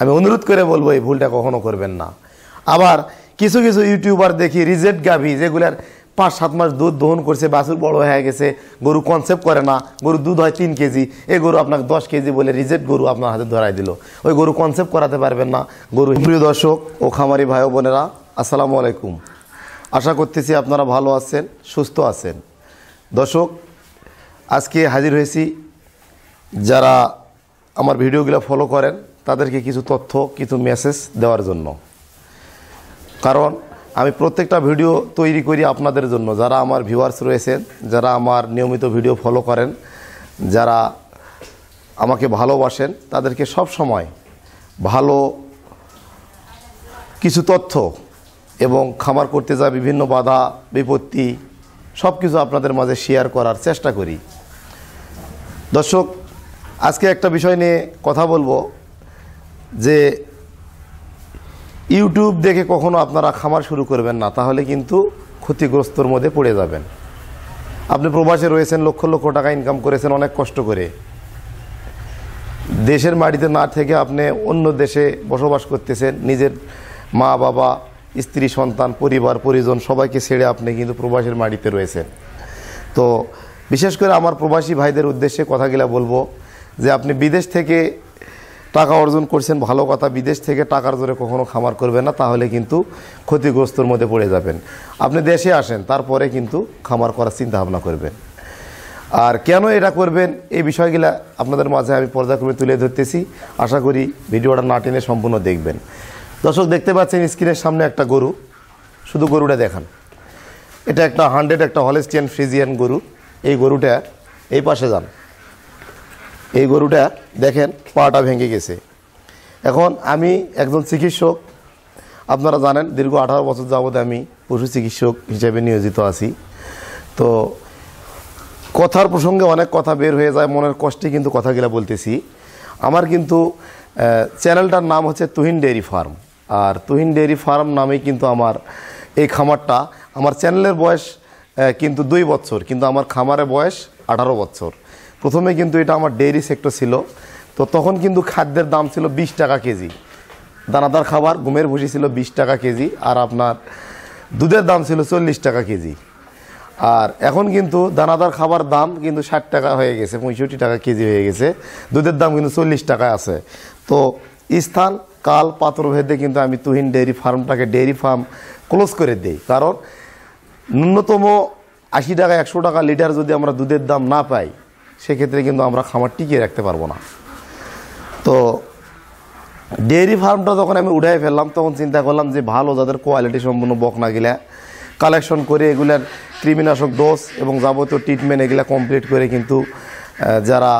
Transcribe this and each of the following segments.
আমি অনুরোধ করে বলবো এই ভুলটা কখনো করবেন না। আবার কিছু কিছু ইউটিউবার দেখি রিজেক্ট গাভী যেগুলার 5-7 মাস দুধ দহন করছে, বাছুর বড় হয়ে গেছে, গরু কনসেপ্ট করে না, গরু দুধ হয় 3 কেজি, এই গরু আপনাকে 10 কেজি বলে রিজেক্ট গরু আপনার হাতে ধরাই দিল, ওই গরু কনসেপ্ট করাতে পারবেন না গরু। প্রিয় দর্শক ও খামারি ভাই বোনেরা, আসসালামু আলাইকুম। আশা করতেছি আপনারা ভালো আছেন, সুস্থ আছেন। দর্শক, আজকে হাজির হয়েছি যারা আমার ভিডিওগুলো ফলো করেন তাদেরকে কিছু তথ্য, কিছু মেসেজ দেওয়ার জন্য। কারণ আমি প্রত্যেকটা ভিডিও তৈরি করি আপনাদের জন্য, যারা আমার ভিউয়ার্স রয়েছেন, যারা আমার নিয়মিত ভিডিও ফলো করেন, যারা আমাকে ভালোবাসেন, তাদেরকে সব সময় ভালো কিছু তথ্য এবং খামার করতে যা বিভিন্ন বাধা বিপত্তি সব কিছু আপনাদের মাঝে শেয়ার করার চেষ্টা করি। দর্শক, আজকে একটা বিষয় নিয়ে কথা বলবো যে ইউটিউব দেখে কখনো আপনারা খামার শুরু করবেন না, তাহলে কিন্তু ক্ষতিগ্রস্তর মধ্যে পড়ে যাবেন। আপনি প্রবাসে রয়েছেন, লক্ষ লক্ষ টাকা ইনকাম করেছেন অনেক কষ্ট করে, দেশের মাটিতে না থেকে আপনি অন্য দেশে বসবাস করতেছেন, নিজের মা বাবা, স্ত্রী, সন্তান, পরিবার পরিজন সবাইকে ছেড়ে আপনি কিন্তু প্রবাসের মাটিতে রয়েছেন। তো বিশেষ করে আমার প্রবাসী ভাইদের উদ্দেশ্যে কথাগুলো বলবো যে আপনি বিদেশ থেকে টাকা অর্জন করছেন, ভালো কথা, বিদেশ থেকে টাকার জোরে কখনো খামার করবেন না, তাহলে কিন্তু ক্ষতিগ্রস্তর মধ্যে পড়ে যাবেন। আপনি দেশে আসেন, তারপরে কিন্তু খামার করার চিন্তা ভাবনা করবেন। আর কেন এটা করবেন এই বিষয়গুলো আপনাদের মাঝে আমি পর্যায়ক্রমে তুলে ধরতেছি। আশা করি ভিডিওটা না টেনে সম্পূর্ণ দেখবেন। দর্শক, দেখতে পাচ্ছেন স্ক্রিনের সামনে একটা গরু, শুধু গরুটা দেখান। এটা একটা 100 একটা হলস্টিয়ান ফ্রিজিয়ান গরু। এই গরুটা এই পাশে যান, এই গরুটা দেখেন পাটা ভেঙে গেছে। এখন আমি একজন চিকিৎসক, আপনারা জানেন দীর্ঘ 18 বছর যাবৎ আমি পশু চিকিৎসক হিসেবে নিয়োজিত আছি। তো কথার প্রসঙ্গে অনেক কথা বের হয়ে যায়, মনের কষ্টে কিন্তু কথাগুলো বলতেছি। আমার কিন্তু চ্যানেলটার নাম হচ্ছে তুহিন ডেয়ারি ফার্ম, আর তুহিন ডেয়ারি ফার্ম নামেই কিন্তু আমার এই খামারটা। আমার চ্যানেলের বয়স কিন্তু 2 বছর, কিন্তু আমার খামারের বয়স 18 বছর। প্রথমে কিন্তু এটা আমার ডেয়ারি সেক্টর ছিল। তো তখন কিন্তু খাদ্যের দাম ছিল 20 টাকা কেজি, দানাদার খাবার গমের ভুসি ছিল 20 টাকা কেজি, আর আপনার দুধের দাম ছিল 40 টাকা কেজি। আর এখন কিন্তু দানাদার খাবার দাম কিন্তু 60 টাকা হয়ে গেছে, 65 টাকা কেজি হয়ে গেছে, দুধের দাম কিন্তু 40 টাকায় আছে। তো স্থান কাল পাত্র ভেদে কিন্তু আমি তুহিন ডেয়ারি ফার্মটাকে ডেয়ারি ফার্ম ক্লোজ করে দিই। কারণ ন্যূনতম 80 টাকা 100 টাকা লিটার যদি আমরা দুধের দাম না পাই, সেক্ষেত্রে কিন্তু আমরা খামার টিকিয়ে রাখতে পারবো না। তো ডেয়ারি ফার্মটা যখন আমি উঠাই ফেললাম, তখন চিন্তা করলাম যে ভালো যাদের কোয়ালিটি সম্পূর্ণ বকনা গিলা কালেকশন করে এগুলার কৃমিনাশক ডোজ এবং যাবতীয় ট্রিটমেন্ট এগুলা কমপ্লিট করে কিন্তু যারা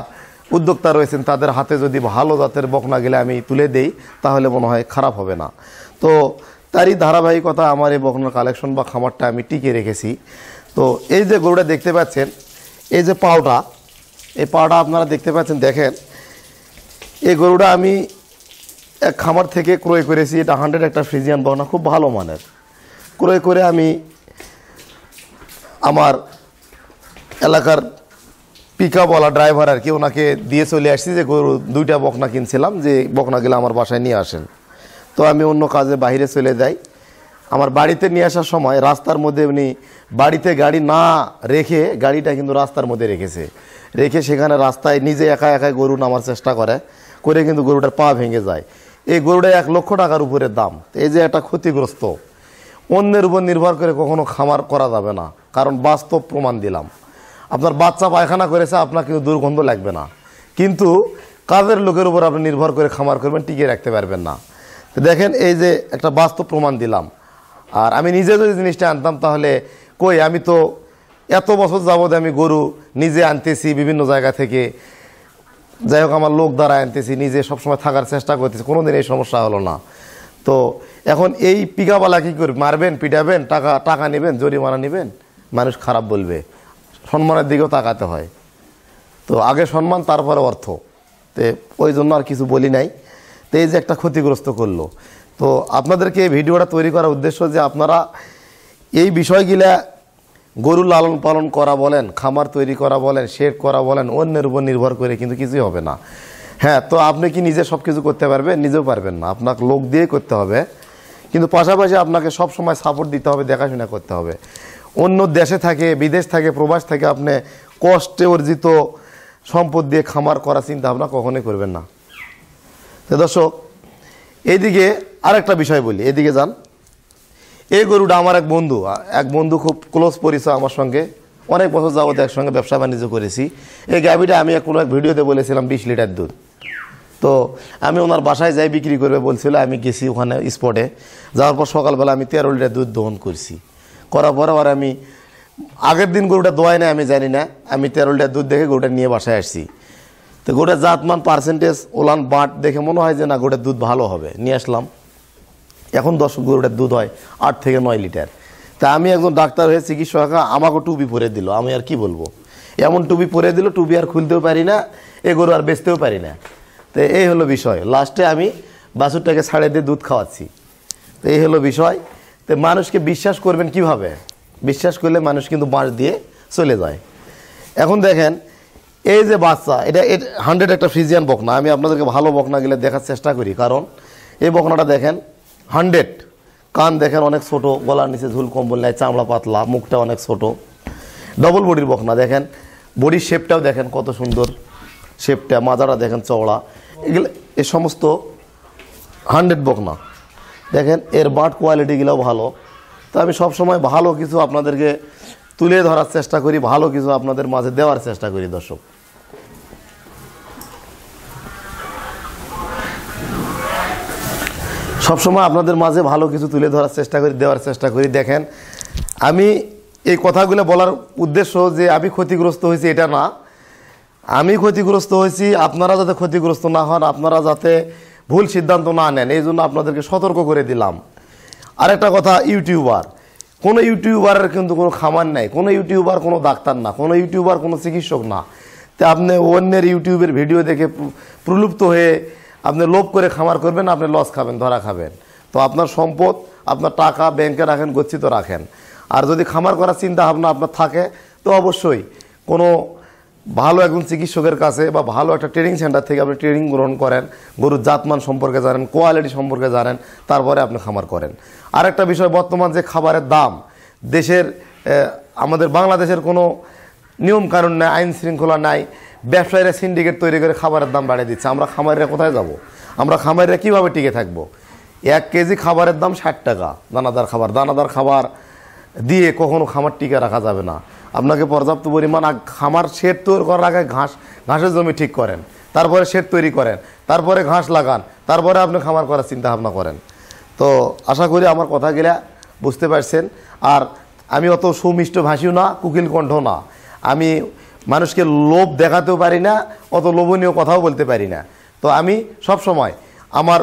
উদ্যোক্তা রয়েছেন তাদের হাতে যদি ভালো জাতের বকনা গিলা আমি তুলে দেই, তাহলে মনে হয় খারাপ হবে না। তো তারই ধারাবাহিকতা আমার এই বকনার কালেকশন বা খামারটা আমি টিকিয়ে রেখেছি। তো এই যে গরুটা দেখতে পাচ্ছেন, এই যে পাওটা, এই পাওটা আপনারা দেখতে পাচ্ছেন, দেখেন এই গরুটা আমি এক খামার থেকে ক্রয় করেছি। এটা 100 একটা ফ্রিজিয়ান বকনা, খুব ভালো মানের। ক্রয় করে আমি আমার এলাকার পিকআপওয়ালা ড্রাইভার আর কি, ওনাকে দিয়ে চলে আসছি যে গরু 2টা বকনা কিনছিলাম, যে বকনাগুলো আমার বাসায় নিয়ে আসেন। তো আমি অন্য কাজে বাইরে চলে যাই। আমার বাড়িতে নিয়ে আসার সময় রাস্তার মধ্যে উনি বাড়িতে গাড়ি না রেখে গাড়িটা কিন্তু রাস্তার মধ্যে রেখে সেখানে রাস্তায় নিজে একা একাই গরু নামার চেষ্টা করে কিন্তু গরুটার পা ভেঙে যায়। এই গরুটা 1 লক্ষ টাকার উপরে দাম। এই যে একটা ক্ষতিগ্রস্ত, অন্যের উপর নির্ভর করে কখনো খামার করা যাবে না। কারণ বাস্তব প্রমাণ দিলাম। আপনার বাচ্চা পায়খানা করেছে, আপনার কিন্তু দুর্গন্ধ লাগবে না, কিন্তু কাজের লোকের উপর আপনি নির্ভর করে খামার করবেন, টিকিয়ে রাখতে পারবেন না। তো দেখেন এই যে একটা বাস্তব প্রমাণ দিলাম। আর আমি নিজে যদি জিনিসটা আনতাম, তাহলে কই, আমি তো এত বছর যাবৎ আমি গরু নিজে আনতেছি বিভিন্ন জায়গা থেকে, যাই হোক আমার লোক দ্বারা আনতেছি, নিজে সবসময় থাকার চেষ্টা করতেছি, কোনোদিন এই সমস্যা হলো না। তো এখন এই পিকাওয়ালা কী করবে, মারবেন, পিটাবেন, টাকা নেবেন, জরিমানা নেবেন, মানুষ খারাপ বলবে, সম্মানের দিকেও তাকাতে হয়। তো আগে সম্মান, তারপরে অর্থ। তো ওই জন্য আর কিছু বলি নাই। তো এই যে একটা ক্ষতিগ্রস্ত করলো। তো আপনাদেরকে এই ভিডিওটা তৈরি করার উদ্দেশ্য যে আপনারা এই বিষয়গুলা, গরু লালন পালন করা বলেন, খামার তৈরি করা বলেন, শেড করা বলেন, অন্যের উপর নির্ভর করে কিন্তু কিছুই হবে না। হ্যাঁ, তো আপনি কি নিজে সব কিছু করতে পারবেন? নিজেও পারবেন না, আপনাকে লোক দিয়ে করতে হবে। কিন্তু পাশাপাশি আপনাকে সব সময় সাপোর্ট দিতে হবে, দেখাশোনা করতে হবে। অন্য দেশে থাকে, বিদেশ থাকে, প্রবাস থাকে, আপনি কষ্টে অর্জিত সম্পদ দিয়ে খামার করার চিন্তা ভাবনা কখনোই করবেন না। তো দর্শক, এইদিকে আরেকটা বিষয় বলি, এদিকে যান। এই গরুটা আমার এক বন্ধু খুব ক্লোজ পরিচয় আমার সঙ্গে, অনেক বছর যাবত একসঙ্গে ব্যবসা বাণিজ্য করেছি। এই গাভীটা আমি কোনো এক ভিডিওতে বলেছিলাম 20 লিটার দুধ। তো আমি ওনার বাসায় যাই, বিক্রি করবে বলছিল। আমি গেছি ওখানে স্পটে, যাওয়ার পর সকালবেলা আমি 13 লিটার দুধ দহন করছি। করার পরে আর আমি আগের দিন গরুটা দোয়াই না, আমি জানি না। আমি 13 লিটার দুধ দেখে গরুটা নিয়ে বাসায় আসছি। তো গরুটার জাতমান, পার্সেন্টেজ, ওলান বাট দেখে মনে হয় যে না, গরুটার দুধ ভালো হবে, নিয়ে আসলাম। এখন গরুটার দুধ হয় 8 থেকে 9 লিটার। তা আমি একজন ডাক্তার হয়ে চিকিৎসক, আমাকে টুপি পরে দিল। আমি আর কি বলবো, এমন টুপি পরে দিল, টুপি আর খুলতেও পারি না, এ গরু আর বেচতেও পারি না। তো এই হলো বিষয়। লাস্টে আমি বাছুরটাকে ছাড়ে দিয়ে দুধ খাওয়াচ্ছি। তো এই হলো বিষয়। তো মানুষকে বিশ্বাস করবেন কিভাবে? বিশ্বাস করলে মানুষ কিন্তু বাঁশ দিয়ে চলে যায়। এখন দেখেন, এই যে বাচ্চা, এটা 100 একটা ফ্রিজিয়ান বকনা। আমি আপনাদেরকে ভালো বকনাগুলো দেখার চেষ্টা করি, কারণ এই বকনাটা দেখেন 100। কান দেখেন অনেক ছোট, গলার নিচে ঝুল কম্বল নেয়, চামড়া পাতলা, মুখটা অনেক ছোট, ডবল বডির বকনা। দেখেন বডির শেপটাও দেখেন কত সুন্দর শেপটা, মাজাটা দেখেন চওড়া। এগুলো এই সমস্ত 100 বকনা। দেখেন এর বাট কোয়ালিটিগুলোও ভালো। তো আমি সবসময় ভালো কিছু আপনাদেরকে তুলে ধরার চেষ্টা করি, ভালো কিছু আপনাদের মাঝে দেওয়ার চেষ্টা করি। দর্শক, সবসময় আপনাদের মাঝে ভালো কিছু তুলে ধরার চেষ্টা করি, দেওয়ার চেষ্টা করি। দেখেন, আমি এই কথাগুলো বলার উদ্দেশ্য যে আমি ক্ষতিগ্রস্ত হয়েছি এটা না। আমি ক্ষতিগ্রস্ত হয়েছি, আপনারা যাতে ক্ষতিগ্রস্ত না হন, আপনারা যাতে ভুল সিদ্ধান্ত না নেন, এই জন্য আপনাদেরকে সতর্ক করে দিলাম। আরেকটা কথা, কোনো ইউটিউবারের কিন্তু কোনো খামার নাই, কোনো ইউটিউবার কোনো ডাক্তার না, কোনো ইউটিউবার কোনো চিকিৎসক না। তো আপনি অন্যের ইউটিউবের ভিডিও দেখে প্রলুব্ধ হয়ে আপনি লোভ করে খামার করবেন, আপনি লস খাবেন, ধরা খাবেন। তো আপনার সম্পদ, আপনার টাকা ব্যাংকে রাখেন, গচ্ছিত রাখেন। আর যদি খামার করার চিন্তা ভাবনা আপনার থাকে, তো অবশ্যই কোনো ভালো একজন চিকিৎসকের কাছে বা ভালো একটা ট্রেনিং সেন্টার থেকে আপনি ট্রেনিং গ্রহণ করেন, গরুর জাতমান সম্পর্কে জানেন, কোয়ালিটি সম্পর্কে জানেন, তারপরে আপনি খামার করেন। আরেকটা বিষয়, বর্তমান যে খাবারের দাম, দেশের আমাদের বাংলাদেশের কোনো নিয়ম কানুন নাই, আইন শৃঙ্খলা নাই, ব্যবসায়ীরা সিন্ডিকেট তৈরি করে খাবারের দাম বাড়িয়ে দিচ্ছে। আমরা খামারিরা কোথায় যাব? আমরা খামারিরা কীভাবে টিকে থাকবো? 1 কেজি খাবারের দাম 60 টাকা, দানাদার খাবার দিয়ে কখনো খামার টিকে রাখা যাবে না। আপনাকে পর্যাপ্ত পরিমাণ খামার শেড তৈরি করার আগে ঘাসের জমি ঠিক করেন, তারপরে শেড তৈরি করেন, তারপরে ঘাস লাগান, তারপরে আপনি খামার করার চিন্তা ভাবনা করেন। তো আশা করি আমার কথাগুলা বুঝতে পারছেন। আর আমি অত সুমিষ্ট ভাষীও না, কুকিল কণ্ঠ না। আমি মানুষকে লোভ দেখাতেও পারি না, অত লোভনীয় কথাও বলতে পারি না। তো আমি সব সময় আমার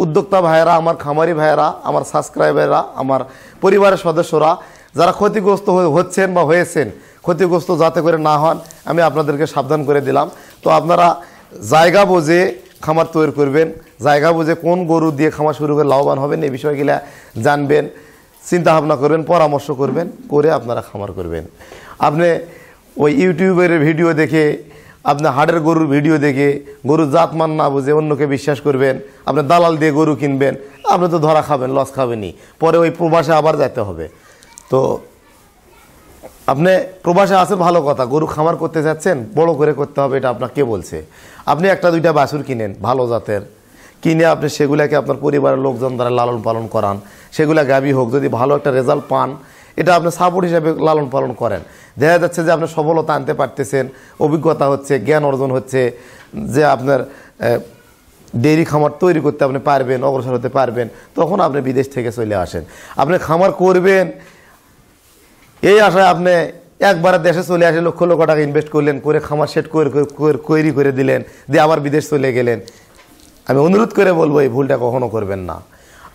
উদ্যোক্তা ভাইয়েরা, আমার খামারি ভাইয়েরা, আমার সাবস্ক্রাইবাররা, আমার পরিবারের সদস্যরা যারা ক্ষতিগ্রস্ত হচ্ছেন বা হয়েছেন, ক্ষতিগ্রস্ত যাতে করে না হন, আমি আপনাদেরকে সাবধান করে দিলাম। তো আপনারা জায়গা বুঝে খামার তৈরি করবেন, জায়গা বুঝে কোন গরু দিয়ে খামার শুরু করে লাভবান হবেন, এই বিষয়গুলো জানবেন, চিন্তা ভাবনা করবেন, পরামর্শ করবেন, করে আপনারা খামার করবেন। আপনি ওই ইউটিউবের ভিডিও দেখে, আপনি হাটের গরুর ভিডিও দেখে গরুর জাতমান না বুঝে অন্যকে বিশ্বাস করবেন, আপনি দালাল দিয়ে গরু কিনবেন, আপনি তো ধরা খাবেন, লস খাবেনই, পরে ওই প্রবাসে আবার যেতে হবে। তো আপনি প্রবাসে আছেন ভালো কথা, গরু খামার করতে যাচ্ছেন, বড় করে করতে হবে, এটা আপনাকে কে বলছে? আপনি 1-2টা বাছুর কিনেন ভালো জাতের, কিনে আপনি সেগুলাকে আপনার পরিবারের লোকজন দ্বারা লালন পালন করান, সেগুলা গাভী হোক, যদি ভালো একটা রেজাল্ট পান, এটা আপনি সাপোর্ট হিসাবে লালন পালন করেন। দেখা যাচ্ছে যে আপনি সফলতা আনতে পারতেছেন, অভিজ্ঞতা হচ্ছে, জ্ঞান অর্জন হচ্ছে, যে আপনার ডেইরি খামার তৈরি করতে আপনি পারবেন, অগ্রসর হতে পারবেন, তখন আপনি বিদেশ থেকে চলে আসেন। আপনি খামার করবেন এই আশায় আপনি একবারে দেশে চলে আসে লক্ষ লক্ষ টাকা ইনভেস্ট করলেন, করে খামার সেট তৈরি করে দিলেন, দিয়ে আবার বিদেশ চলে গেলেন। আমি অনুরোধ করে বলবো এই ভুলটা কখনো করবেন না।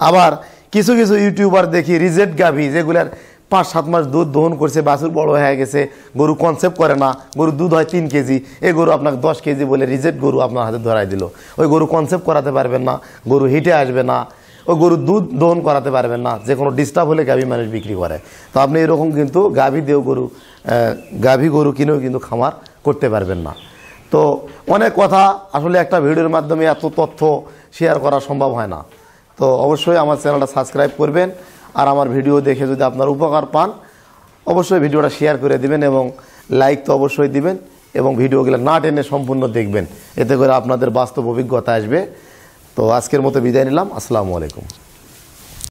আবার কিছু কিছু ইউটিউবার দেখি রিজেক্ট গাভী, যেগুলার 5-7 মাস দুধ দহন করছে, বাছুর বড় হয়ে গেছে, গরু কনসেপ্ট করে না, গরু দুধ হয় 3 কেজি, এই গরু আপনাকে 10 কেজি বলে রিজেক্ট গরু আপনার হাতে ধরাই দিল। ওই গরু কনসেপ্ট করাতে পারবেন না, গরু হিটে আসবে না, ওই গরু দুধ দহন করাতে পারবেন না, যে কোনো ডিস্টার্ব হলে গাভী মানুষ বিক্রি করে। তো আপনি এরকম কিন্তু গাভী গরু কিনেও কিন্তু খামার করতে পারবেন না। তো অনেক কথা আসলে একটা ভিডিওর মাধ্যমে এত তথ্য শেয়ার করা সম্ভব হয় না। তো অবশ্যই আমার চ্যানেলটা সাবস্ক্রাইব করবেন, আর আমার ভিডিও দেখে যদি আপনার উপকার পান অবশ্যই ভিডিওটা শেয়ার করে দিবেন এবং লাইক তো অবশ্যই দিবেন, এবং ভিডিওগুলো না টেনে সম্পূর্ণ দেখবেন, এতে করে আপনাদের বাস্তব অভিজ্ঞতা আসবে। তো আজকের মতো বিদায় নিলাম। আসসালামু আলাইকুম।